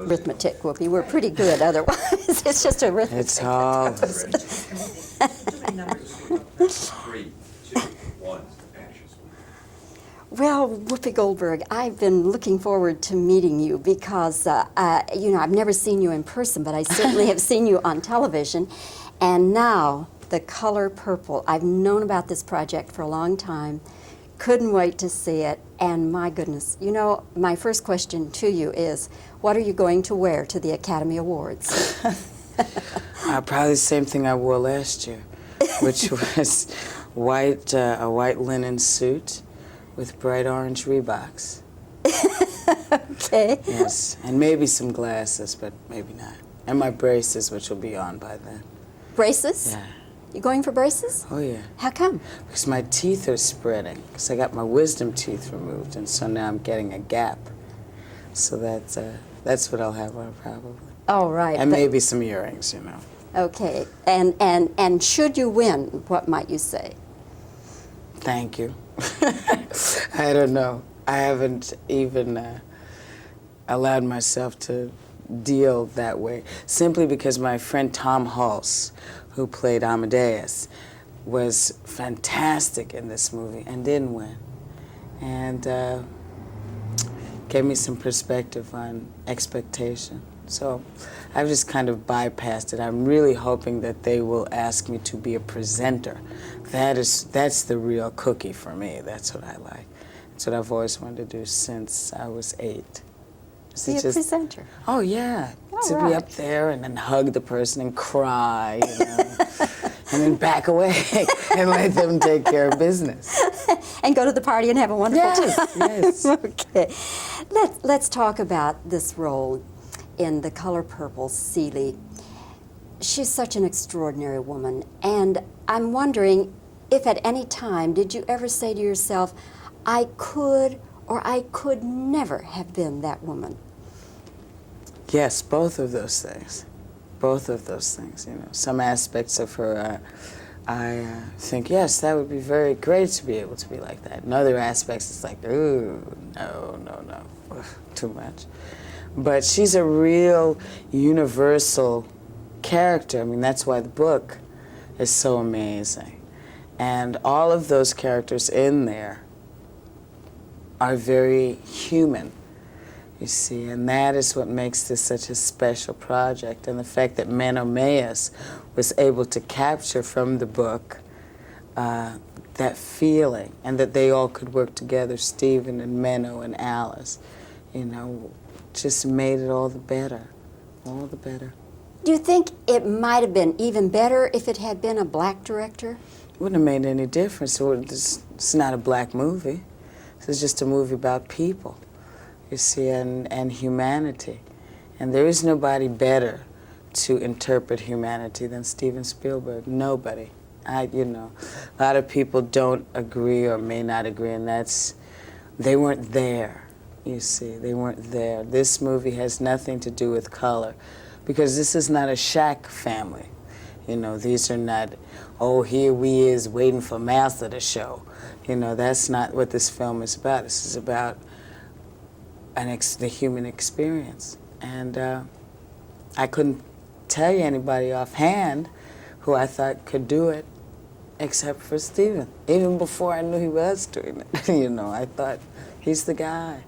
arithmetic, Whoopi. We're pretty good otherwise. It's just arithmetic. It's all... 3, 2, 1, action. Well, Whoopi Goldberg, I've been looking forward to meeting you because, you know, I've never seen you in person, but I certainly have seen you on television. And now, The Color Purple. I've known about this project for a long time. Couldn't wait to see it. And my goodness, you know, my first question to you is, what are you going to wear to the Academy Awards? Probably the same thing I wore last year, which was a white linen suit with bright orange Reeboks. Okay. Yes, and maybe some glasses, but maybe not. And my braces, which will be on by then. Braces? Yeah. You going for braces? Oh, yeah. How come? Because my teeth are spreading, because I got my wisdom teeth removed, and so now I'm getting a gap. So that's what I'll have on, probably. Oh, right. And maybe some earrings, you know. Okay. And should you win, what might you say? Thank you. I don't know. I haven't even allowed myself to deal that way, simply because my friend Tom Hulse, who played Amadeus, was fantastic in this movie and didn't win. And gave me some perspective on expectation. So I've just kind of bypassed it. I'm really hoping that they will ask me to be a presenter. That's the real cookie for me. That's what I like. That's what I've always wanted to do since I was 8. Be a presenter. Oh, yeah. All to right. be up there and then hug the person and cry, you know, and then back away and let them take care of business. And go to the party and have a wonderful time. Yes. Okay. Let's talk about this role in The Color Purple, Celie. She's such an extraordinary woman, and I'm wondering if at any time did you ever say to yourself, I could or I could never have been that woman? Yes, both of those things. Both of those things, you know. Some aspects of her, I think, yes, that would be very great to be able to be like that. And other aspects, it's like, ooh, no, ugh, too much. But she's a real universal character. I mean, that's why the book is so amazing. And all of those characters in there are very human, you see, and that is what makes this such a special project. And the fact that Menno Meyjes was able to capture from the book that feeling, and that they all could work together, Stephen and Menno and Alice, you know, just made it all the better, all the better. Do you think it might have been even better if it had been a black director? It wouldn't have made any difference. It's not a black movie. This is just a movie about people, you see, and humanity. And there is nobody better to interpret humanity than Steven Spielberg. Nobody. You know, a lot of people don't agree or may not agree, and they weren't there, you see. They weren't there. This movie has nothing to do with color, because this is not a Shack family. You know, these are not, oh, here we is waiting for Master to show. You know, that's not what this film is about. This is about the human experience. And I couldn't tell you anybody offhand who I thought could do it except for Steven. Even before I knew he was doing it, you know, I thought, he's the guy.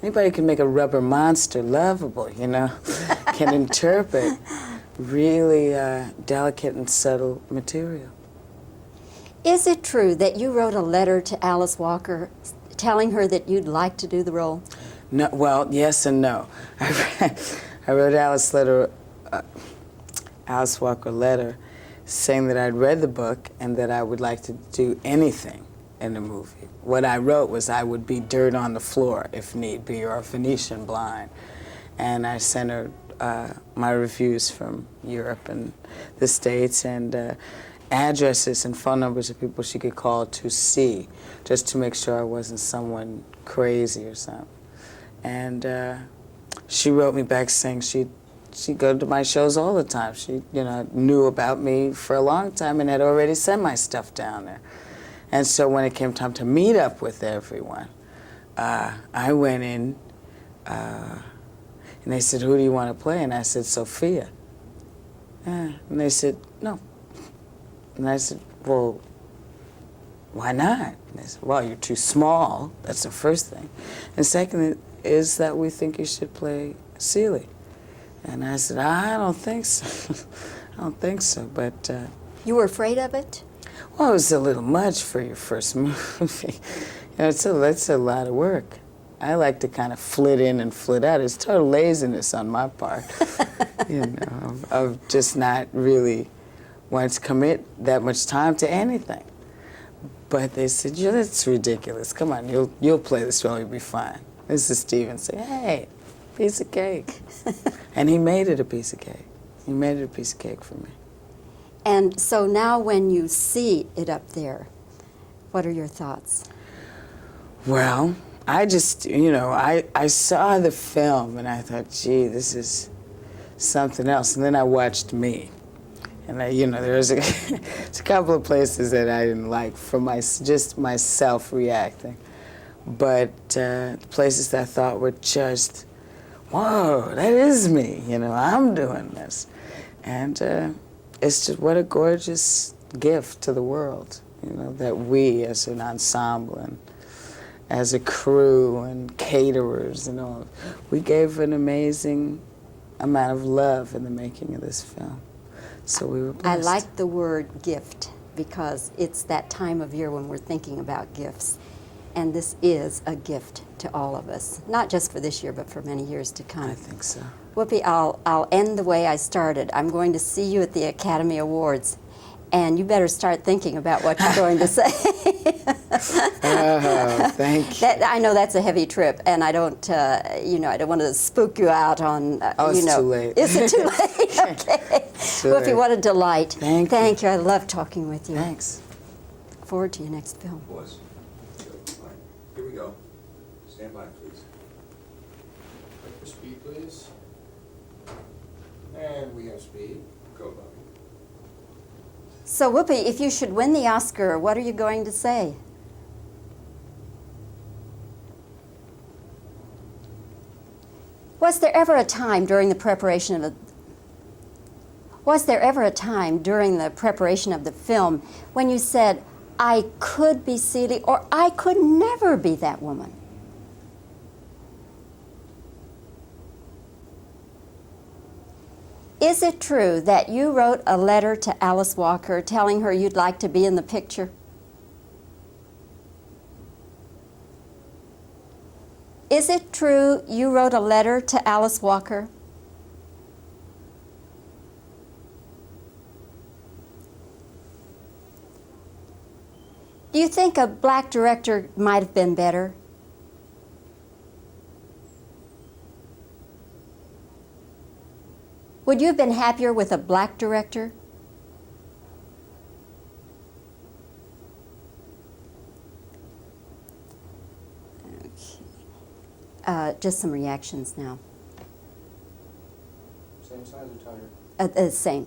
Anybody can make a rubber monster lovable, you know, can interpret really delicate and subtle material. Is it true that you wrote a letter to Alice Walker telling her that you'd like to do the role? No, well, yes and no. I wrote Alice Walker a letter saying that I'd read the book and that I would like to do anything in the movie. What I wrote was I would be dirt on the floor if need be, or a Venetian blind. And I sent her my reviews from Europe and the States, and addresses and phone numbers of people she could call to see, just to make sure I wasn't someone crazy or something. And she wrote me back saying she'd go to my shows all the time. She, you know, knew about me for a long time and had already sent my stuff down there. And so when it came time to meet up with everyone, I went in And they said, who do you want to play? And I said, Sophia. And they said, no. And I said, well, why not? And they said, well, you're too small. That's the first thing. And second is that we think you should play Celie. And I said, I don't think so. I don't think so. But You were afraid of it? well, it was a little much for your first movie. You know, that's a lot of work. I like to kind of flit in and flit out. It's total laziness on my part, you know, of just not really wanting to commit that much time to anything. But they said, yeah, that's ridiculous. Come on, you'll play this role, you'll be fine. This is Steven saying, hey, piece of cake. And he made it a piece of cake. He made it a piece of cake for me. And so now when you see it up there, what are your thoughts? Well, I just, you know, I saw the film and I thought, gee, this is something else. And then I watched me. And there's a couple of places that I didn't like from just myself reacting. But places that I thought were just, whoa, that is me. You know, I'm doing this. And it's just what a gorgeous gift to the world, you know, that we as an ensemble and as a crew and caterers and all, we gave an amazing amount of love in the making of this film. So we were blessed. I like the word gift because it's that time of year when we're thinking about gifts. And this is a gift to all of us, not just for this year, but for many years to come. I think so. Whoopi, I'll end the way I started. I'm going to see you at the Academy Awards, and you better start thinking about what you're going to say. Oh, thank you. I know that's a heavy trip, and I don't, I don't want to spook you out on, it's too late. Is it too late? Okay. Whoopi, what a delight. Thank you. I love talking with you. Thanks. Look forward to your next film. Was. All right, here we go. Stand by, please. Ready for speed, please. And we have speed. Go, Bobbie. So, Whoopi, if you should win the Oscar, what are you going to say? Was there ever a time during the preparation of the film when you said, I could be Celie, or I could never be that woman? Is it true that you wrote a letter to Alice Walker telling her you'd like to be in the picture? Is it true you wrote a letter to Alice Walker? Do you think a black director might have been better? Would you have been happier with a black director? Okay. Just some reactions now. Same size or tighter? Same.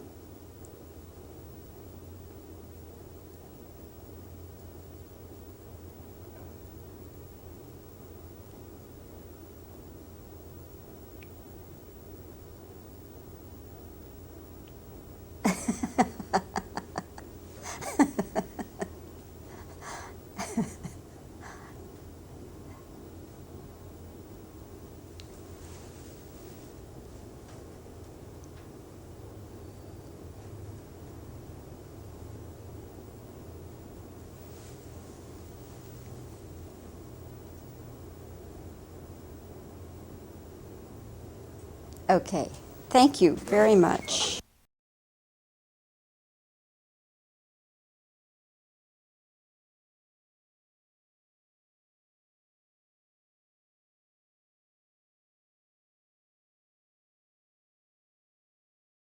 Okay, thank you very much.